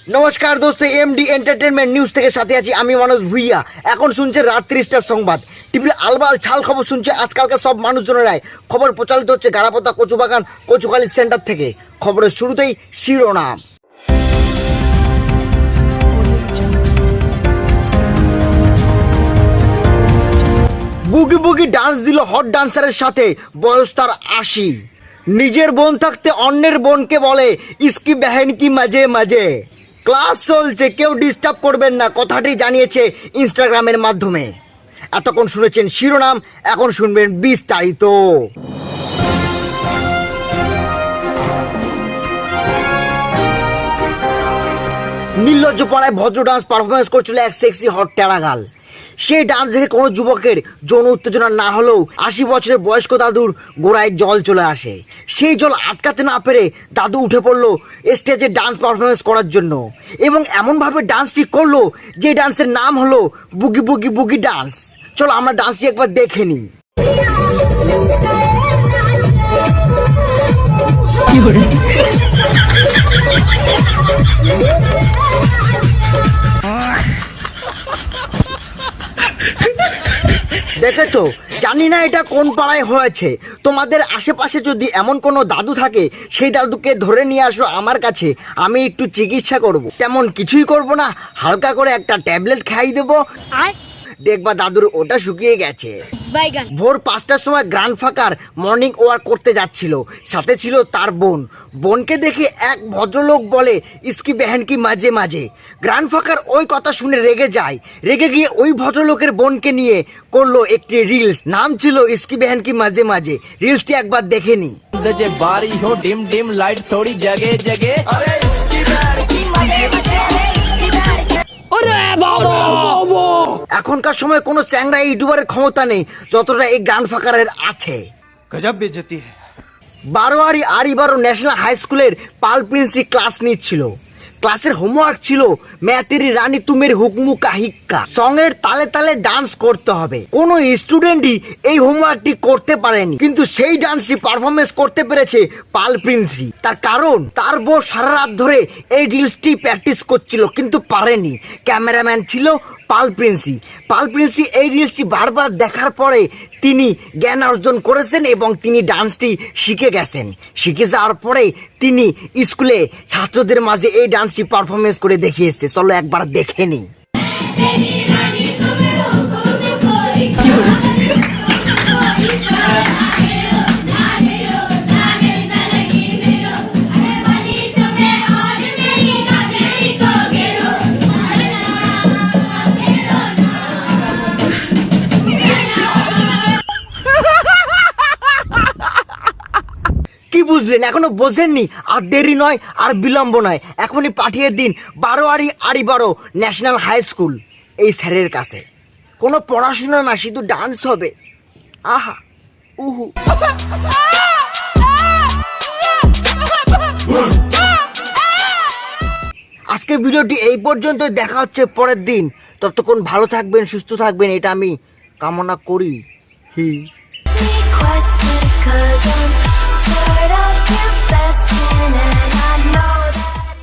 নমস্কার দোস্ত, MD entertainment news থেকে সাথে আছি আমি মানস ভুইয়া। এখন শুনছে রাত ৩০টার সংবাদ। টিভির আলবাল ছাল খবর শুনছে আজকালকার সব মানুষজনেরাই। খবর প্রচারিত হচ্ছে গাড়াপোতা কচুবাগান কচুখালি সেন্টার থেকে। খবরের শুরুতেই শিরোনাম। বুগি বুগি ডান্স দিল হট ডান্সারের সাথে, বয়স তার ৮০। নিজের বোন থাকতে অন্যের বোনকে বলে ইসকি বেহেন কি মাঝে মাঝে। ক্লাস চলছে, কেউ ডিস্টার্ব করবেন না, কথাটি জানিয়েছে ইনস্টাগ্রামের মাধ্যমে। এতক্ষণ শুনেছেন শিরোনাম, এখন শুনবেন বিস্তারিত। নির্লজ্জ পাড়ায় ভদ্র ডান্স পারফরমেন্স করছিল এক সেক্সি হট টেরাগাল। সেই ডান্স দেখে কোনো যুবকের যৌন উত্তেজনা না হলেও ৮০ বছরের বয়স্ক দাদুর গোড়ায় জল চলে আসে। সেই জল আটকাতে না পেরে দাদু উঠে পড়লো স্টেজে ডান্স পারফরমেন্স করার জন্য, এবং এমনভাবে ডান্সটি করলো যে ডান্সের নাম হলো বুগি বুগি বুগি ডান্স। চলো আমরা ডান্সটি একবার দেখে নিই। দেখেছো, জানি না এটা কোন পাড়ায় হয়েছে। তোমাদের আশেপাশে যদি এমন কোনো দাদু থাকে, সেই দাদুকে ধরে নিয়ে আসো আমার কাছে, আমি একটু চিকিৎসা করব। তেমন কিছুই করব না, হালকা করে একটা ট্যাবলেট খাইয়ে দেবো, দেখবা দাদুর ওটা শুকিয়ে গেছে। ভোর ৫টার সময় গ্রান্ড ফাকার মর্নিং ওয়াক করতে যাচ্ছিল, সাথে ছিল তার বোন। বোনকে দেখে এক ভদ্রলোক বলে ইসকি বেহেন কি মাঝে মাঝে। গ্রান্ড ফাকার ওই কথা শুনে রেগে যায়। রেগে গিয়ে ওই ভদ্রলোকের বোনকে নিয়ে করলো একটি রিলস, নাম ছিল ইসকি বেহেন কি মাঝে মাঝে। রিলসটি একবার দেখে নি। बारी हो डिम डिम लाइट थोड़ी जगे जगे अरे इसकी बहन की मजे मजे এখনকার সময় কোনো চ্যাংরা ইউটিউবারের ক্ষমতা নেই যতটা এই গ্রান্ড ফাকারের আছে। गजब बेइज्जती है। বারোয়ারি আরিবারো ন্যাশনাল হাই স্কুলের পাল প্রিন্সি ক্লাস নিচ্ছিল। ক্লাসের হোমওয়ার্ক ছিল ম্যাতেরি রানী তুমের হুকমু কাহিক্কা। সঙ্গের তালে তালে ডান্স করতে হবে। কোনো স্টুডেন্টই এই হোমওয়ার্কটি করতে পারেনি, কিন্তু সেই ডান্সটি পারফরমেন্স করতে পেরেছে পাল প্রিন্সি। তার কারণ তার বউ সারা রাত ধরে এই রিলসটি প্র্যাকটিস করছিল, কিন্তু পারেনি। ক্যামেরাম্যান ছিল পাল প্রিন্সি। পাল প্রিন্সি এই রিলসটি বারবার দেখার পরে তিনি জ্ঞান অর্জন করেছেন এবং তিনি ডান্সটি শিখে গেছেন। শিখে যাওয়ার পরে তিনি স্কুলে ছাত্রদের মাঝে এই ডান্সটি পারফরমেন্স করে দেখিয়েছে। চলো একবার দেখে নিই। কি বুঝলেন? এখনো বোঝেননি? আর দেরি নয়, আর বিলম্ব নয়, এখনই পাঠিয়ে দিন বারোয়ারি আরিবারো ন্যাশনাল হাই স্কুল এই স্যারের কাছে। কোনো পড়াশোনা না, শুধু ডান্স হবে। আহা উহু। আজকের ভিডিওটি এই পর্যন্তই, দেখা হচ্ছে পরের দিন। ততক্ষণ ভালো থাকবেন, সুস্থ থাকবেন, এটা আমি কামনা করি। Questions 'cause I'm tired of confessing, and I know